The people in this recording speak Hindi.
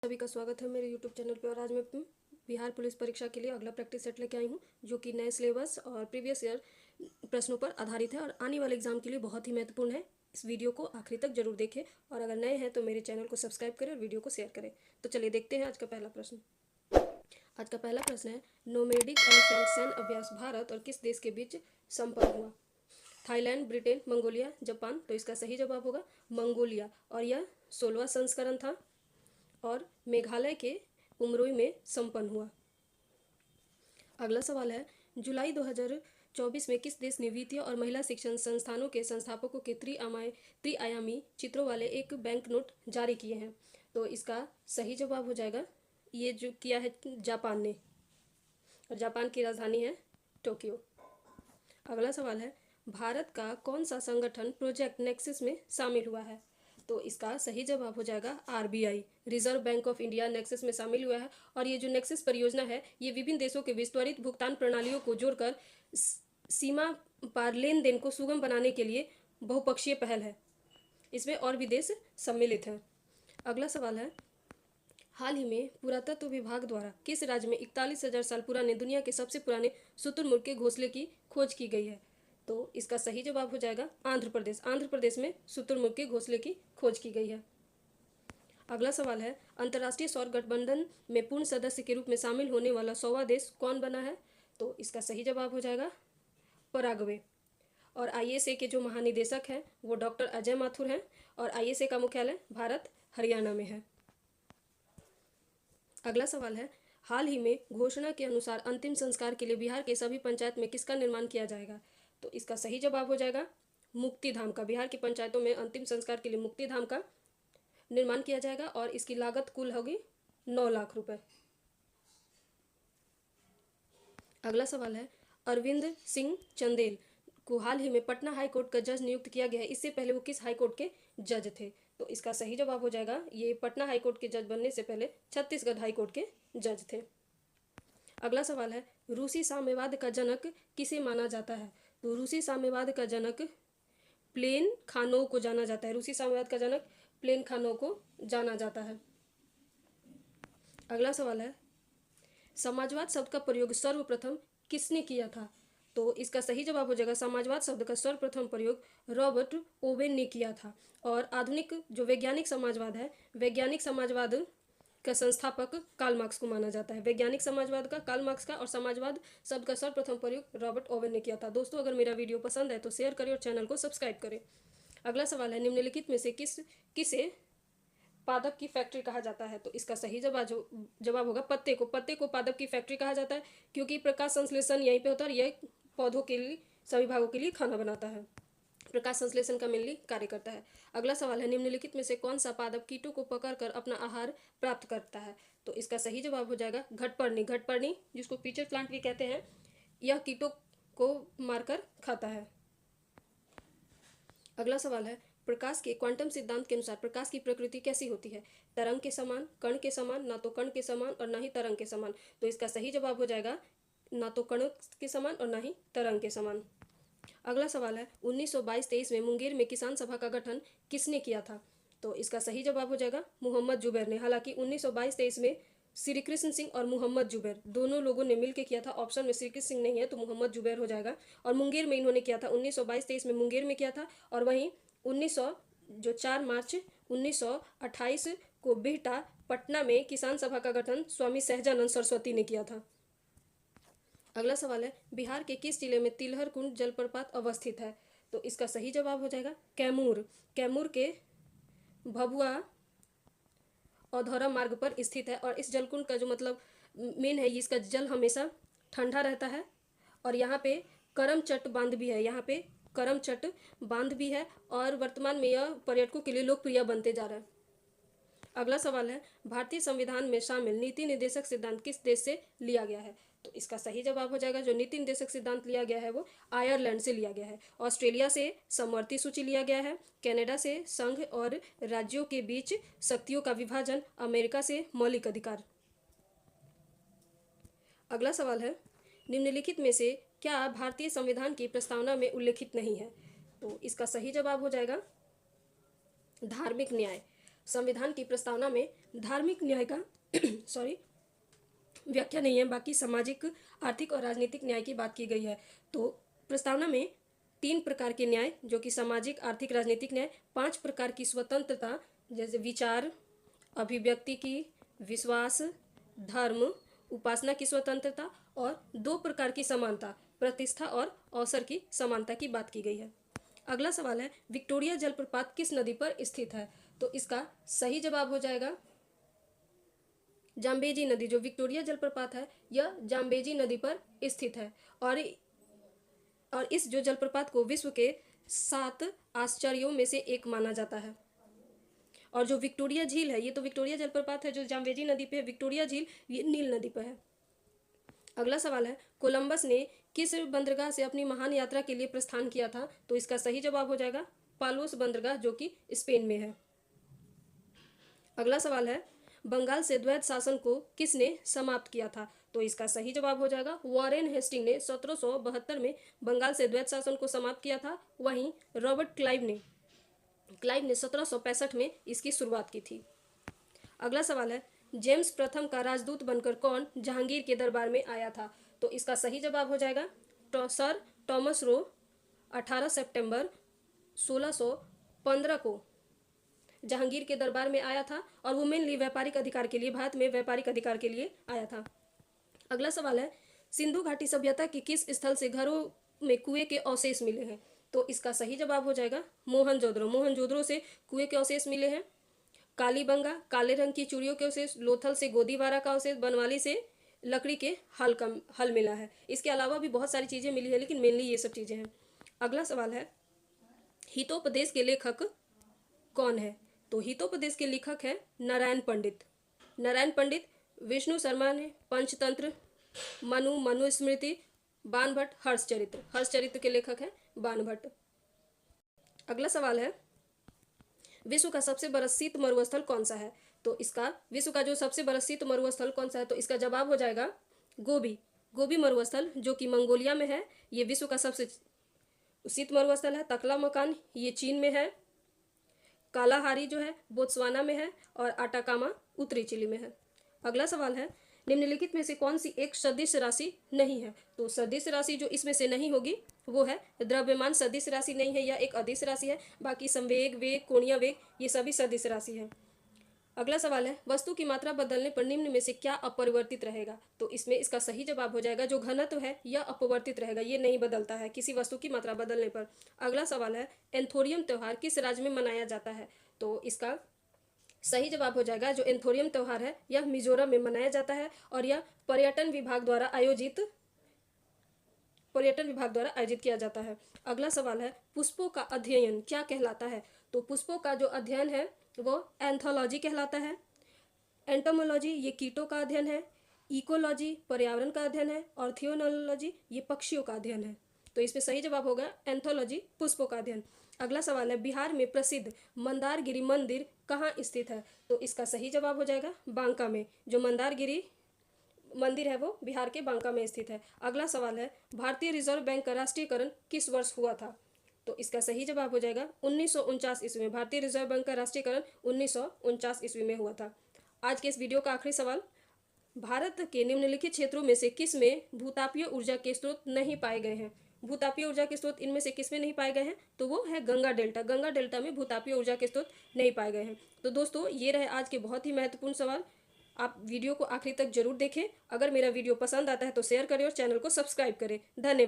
सभी का स्वागत है मेरे YouTube चैनल पे। और आज मैं बिहार पुलिस परीक्षा के लिए अगला प्रैक्टिस सेट लेके आई हूँ, जो कि नए सिलेबस और प्रीवियस ईयर प्रश्नों पर आधारित है और आने वाले एग्जाम के लिए बहुत ही महत्वपूर्ण है। इस वीडियो को आखिरी तक जरूर देखें और अगर नए हैं तो मेरे चैनल को सब्सक्राइब करें और वीडियो को शेयर करें। तो चलिए देखते हैं आज का पहला प्रश्न। आज का पहला प्रश्न है, नोमैडिक एलिफेंट सैन्य अभ्यास भारत और किस देश के बीच संपन्न हुआ? Thailand, Britain, Mongolia, Japan. तो इसका सही जवाब होगा मंगोलिया और यह 16वां संस्करण था और मेघालय के उमरोई में संपन्न हुआ। अगला सवाल है, जुलाई 2024 में किस देश ने वित्तीय और महिला शिक्षण संस्थानों के संस्थापकों के त्रिआयामी चित्रों वाले एक बैंक नोट जारी किए हैं? तो इसका सही जवाब हो जाएगा, ये जो किया है जापान ने, और जापान की राजधानी है टोक्यो। अगला सवाल है, भारत का कौन सा संगठन प्रोजेक्ट नेक्सस में शामिल हुआ है? तो इसका सही जवाब हो जाएगा RBI, reserve bank of India nexus में शामिल हुआ है। और ये जो नेक्सस परियोजना है, ये विभिन्न देशों के विस्तारित भुगतान प्रणालियों को जोड़कर सीमा पार लेन देन को सुगम बनाने के लिए बहुपक्षीय पहल है। इसमें और भी देश सम्मिलित हैं। अगला सवाल है, हाल ही में पुरातत्व विभाग द्वारा किस राज्य में 41,000 साल पुराने दुनिया के सबसे पुराने शुतुरमुर्ग के घोंसले की खोज की गई है? तो इसका सही जवाब हो जाएगा आंध्र प्रदेश। आंध्र प्रदेश में शुतुरमुर्ग के घोंसले की खोज की गई है। अगला सवाल है, अंतर्राष्ट्रीय सौर गठबंधन में पूर्ण सदस्य के रूप में शामिल होने वाला 100वां देश कौन बना है? तो इसका सही जवाब हो जाएगा पराग्वे। और आईएसए के जो महानिदेशक हैं वो डॉक्टर अजय माथुर हैं और आईएसए का मुख्यालय भारत हरियाणा में है। अगला सवाल है, हाल ही में घोषणा के अनुसार अंतिम संस्कार के लिए बिहार के सभी पंचायत में किसका निर्माण किया जाएगा? तो इसका सही जवाब हो जाएगा मुक्तिधाम का। बिहार की पंचायतों में अंतिम संस्कार के लिए मुक्तिधाम का निर्माण किया जाएगा और इसकी लागत कुल होगी 9 लाख रुपए। अगला सवाल है, अरविंद सिंह चंदेल को हाल ही में पटना हाई कोर्ट का जज नियुक्त किया गया है। इससे पहले वो किस हाई कोर्ट के जज थे? तो इसका सही जवाब हो जाएगा, ये पटना हाई कोर्ट के जज बनने से पहले छत्तीसगढ़ हाई कोर्ट के जज थे। अगला सवाल है, रूसी साम्यवाद का जनक किसे माना जाता है? तो रूसी साम्यवाद का जनक प्लेन खानोव को जाना जाता है। रूसी साम्यवाद का जनक प्लेन खानोव को जाना जाता है। अगला सवाल है, समाजवाद शब्द का प्रयोग सर्वप्रथम किसने किया था? तो इसका सही जवाब हो जाएगा, समाजवाद शब्द का सर्वप्रथम प्रयोग रॉबर्ट ओवेन ने किया था। और आधुनिक जो वैज्ञानिक समाजवाद है, वैज्ञानिक समाजवाद का संस्थापक कार्ल मार्क्स को माना जाता है। वैज्ञानिक समाजवाद का कार्ल मार्क्स का और समाजवाद शब्द का सर्वप्रथम प्रयोग रॉबर्ट ओवेन ने किया था। दोस्तों, अगर मेरा वीडियो पसंद है तो शेयर करें और चैनल को सब्सक्राइब करें। अगला सवाल है, निम्नलिखित में से किसे पादप की फैक्ट्री कहा जाता है? तो इसका सही जवाब होगा पत्ते को। पत्ते को पादप की फैक्ट्री कहा जाता है क्योंकि प्रकाश संश्लेषण यहीं पे होता है और यह पौधों के लिए, सभी भागों के लिए खाना बनाता है, प्रकाश संश्लेषण का मेनली कार्य करता है। अगला सवाल है, निम्नलिखित में से कौन सा पादप कीटों को पकड़कर अपना आहार प्राप्त करता है? तो इसका सही जवाब हो जाएगा घटपर्णी। घटपर्णी, जिसको पीचर प्लांट भी कहते हैं, यह कीटों को मारकर खाता है। अगला सवाल है, प्रकाश के क्वांटम सिद्धांत के अनुसार प्रकाश की प्रकृति कैसी होती है? तरंग के समान, कण के समान, ना तो कण के समान और ना ही तरंग के समान। तो इसका सही जवाब हो जाएगा ना तो कण के समान और ना ही तरंग के समान। अगला सवाल है, 1922-23 में मुंगेर में किसान सभा का गठन किसने किया था? तो इसका सही जवाब हो जाएगा मोहम्मद जुबैर ने। हालांकि 1922-23 में श्री कृष्ण सिंह और मोहम्मद जुबैर दोनों लोगों ने मिलकर किया था। ऑप्शन में श्री कृष्ण सिंह नहीं है तो मोहम्मद जुबैर हो जाएगा। और मुंगेर में इन्होंने किया था, 1922-23 में मुंगेर में किया था। और वहीं 4 मार्च 1928 को बिहटा पटना में किसान सभा का गठन स्वामी सहजानंद सरस्वती ने किया था। अगला सवाल है, बिहार के किस जिले में तिलहर कुंड जलप्रपात अवस्थित है? तो इसका सही जवाब हो जाएगा कैमूर। कैमूर के भभुआ औधौरा मार्ग पर स्थित है। और इस जलकुंड का जो मतलब मेन है, इसका जल हमेशा ठंडा रहता है। और यहाँ पे करमचट बांध भी है, यहाँ पे करमचट बांध भी है और वर्तमान में यह पर्यटकों के लिए लोकप्रिय बनते जा रहा है। अगला सवाल है, भारतीय संविधान में शामिल नीति निर्देशक सिद्धांत किस देश से लिया गया है? तो इसका सही जवाब हो जाएगा, जो नीति निर्देशक सिद्धांत लिया गया है वो आयरलैंड से लिया गया है। ऑस्ट्रेलिया से समवर्ती सूची लिया गया है, कनाडा से संघ और राज्यों के बीच शक्तियों का विभाजन, अमेरिका से मौलिक अधिकार। अगला सवाल है, निम्नलिखित में से क्या भारतीय संविधान की प्रस्तावना में उल्लेखित नहीं है? तो इसका सही जवाब हो जाएगा धार्मिक न्याय। संविधान की प्रस्तावना में धार्मिक न्याय का व्याख्या नहीं है, बाकी सामाजिक, आर्थिक और राजनीतिक न्याय की बात की गई है। तो प्रस्तावना में 3 प्रकार के न्याय, जो कि सामाजिक, आर्थिक, राजनीतिक न्याय, 5 प्रकार की स्वतंत्रता, जैसे विचार, अभिव्यक्ति की, विश्वास, धर्म, उपासना की स्वतंत्रता, और 2 प्रकार की समानता, प्रतिष्ठा और अवसर की समानता की बात की गई है। अगला सवाल है, विक्टोरिया जलप्रपात किस नदी पर स्थित है? तो इसका सही जवाब हो जाएगा जाम्बेजी नदी। जो विक्टोरिया जलप्रपात है यह जाम्बेजी नदी पर स्थित है, और इस जो जलप्रपात को विश्व के 7 आश्चर्यों में से एक माना जाता है। और जो विक्टोरिया झील है, ये तो विक्टोरिया जलप्रपात है जो जाम्बेजी नदी पे है, विक्टोरिया झील ये नील नदी पर है। अगला सवाल है, कोलंबस ने किस बंदरगाह से अपनी महान यात्रा के लिए प्रस्थान किया था? तो इसका सही जवाब हो जाएगा पालोस बंदरगाह, जो कि स्पेन में है। अगला सवाल है, बंगाल से द्वैत शासन को किसने समाप्त किया था? तो इसका सही जवाब हो जाएगा वॉरेन हेस्टिंग ने 1772 में बंगाल से द्वैत शासन को समाप्त किया था। वहीं रॉबर्ट क्लाइव ने 1765 में इसकी शुरुआत की थी। अगला सवाल है, जेम्स प्रथम का राजदूत बनकर कौन जहांगीर के दरबार में आया था? तो इसका सही जवाब हो जाएगा सर टॉमस रो। 18 सितंबर 1615 को जहांगीर के दरबार में आया था, और वो मेनली व्यापारिक अधिकार के लिए, भारत में व्यापारिक अधिकार के लिए आया था। अगला सवाल है, सिंधु घाटी सभ्यता के किस स्थल से घरों में कुएं के अवशेष मिले हैं? तो इसका सही जवाब हो जाएगा मोहनजोदड़ो। मोहनजोदड़ो से कुएं के अवशेष मिले हैं। कालीबंगा, काले रंग की चूड़ियों के अवशेष, लोथल से गोदीबारा का अवशेष, बनवाली से लकड़ी के हल मिला है। इसके अलावा भी बहुत सारी चीज़ें मिली है, लेकिन मेनली ये सब चीज़ें हैं। अगला सवाल है, हितोपदेश के लेखक कौन है? तो हितोपदेश के लेखक है नारायण पंडित। नारायण पंडित, विष्णु शर्मा ने पंचतंत्र, मनुस्मृति, बाणभट्ट, हर्षचरित्र के लेखक है बाणभट्ट। अगला सवाल है, विश्व का सबसे बड़ा शीत मरुस्थल कौन सा है? तो इसका विश्व का जो सबसे बड़ा शीत मरुस्थल कौन सा है? तो इसका जवाब हो जाएगा गोबी मरुस्थल, जो कि मंगोलिया में है। ये विश्व का सबसे शीत मरुस्थल है। तकला मकान ये चीन में है। कालाहारी जो है बोत्सवाना में है, और आटाकामा उत्तरी चिली में है। अगला सवाल है, निम्नलिखित में से कौन सी एक सदिश राशि नहीं है? तो सदिश राशि जो इसमें से नहीं होगी वो है द्रव्यमान सदिश राशि नहीं है, या एक अदिश राशि है। बाकी संवेग, वेग, कोणीय वेग ये सभी सदिश राशि है। अगला सवाल है, वस्तु की मात्रा बदलने पर निम्न में से क्या अपरिवर्तित रहेगा? तो इसमें इसका सही जवाब हो जाएगा जो घनत्व है यह अपरिवर्तित रहेगा, ये नहीं बदलता है किसी वस्तु की मात्रा बदलने पर। अगला सवाल है, एंथोरियम त्यौहार किस राज्य में मनाया जाता है? तो इसका सही जवाब हो जाएगा जो एंथोरियम त्यौहार है यह मिजोरम में मनाया जाता है, और यह पर्यटन विभाग द्वारा आयोजित किया जाता है। अगला सवाल है, पुष्पों का अध्ययन क्या कहलाता है? तो पुष्पों का जो अध्ययन है वो एंथोलॉजी कहलाता है। एंटोमोलॉजी ये कीटों का अध्ययन है। इकोलॉजी पर्यावरण का अध्ययन है, और थियोनोलॉजी ये पक्षियों का अध्ययन है। तो इसमें सही जवाब होगा एंथोलॉजी, पुष्पों का अध्ययन। अगला सवाल है, बिहार में प्रसिद्ध मंदारगिरी मंदिर कहाँ स्थित है? तो इसका सही जवाब हो जाएगा बांका में। जो मंदारगिरी मंदिर है वो बिहार के बांका में स्थित है। अगला सवाल है, भारतीय रिजर्व बैंक का राष्ट्रीयकरण किस वर्ष हुआ था? तो इसका सही जवाब हो जाएगा 1949 ईस्वी में। भारतीय रिजर्व बैंक का राष्ट्रीयकरण 1949 ईस्वी में हुआ था। आज के इस वीडियो का आखिरी सवाल, भारत के निम्नलिखित क्षेत्रों में से किस में भूतापीय ऊर्जा के स्रोत नहीं पाए गए हैं? भूतापीय ऊर्जा के स्रोत इनमें से किस में नहीं पाए गए हैं? तो वो है गंगा डेल्टा। गंगा डेल्टा में भूतापीय ऊर्जा के स्रोत नहीं पाए गए हैं। तो दोस्तों ये रहे आज के बहुत ही महत्वपूर्ण सवाल। आप वीडियो को आखिरी तक जरूर देखें। अगर मेरा वीडियो पसंद आता है तो शेयर करें और चैनल को सब्सक्राइब करें। धन्यवाद।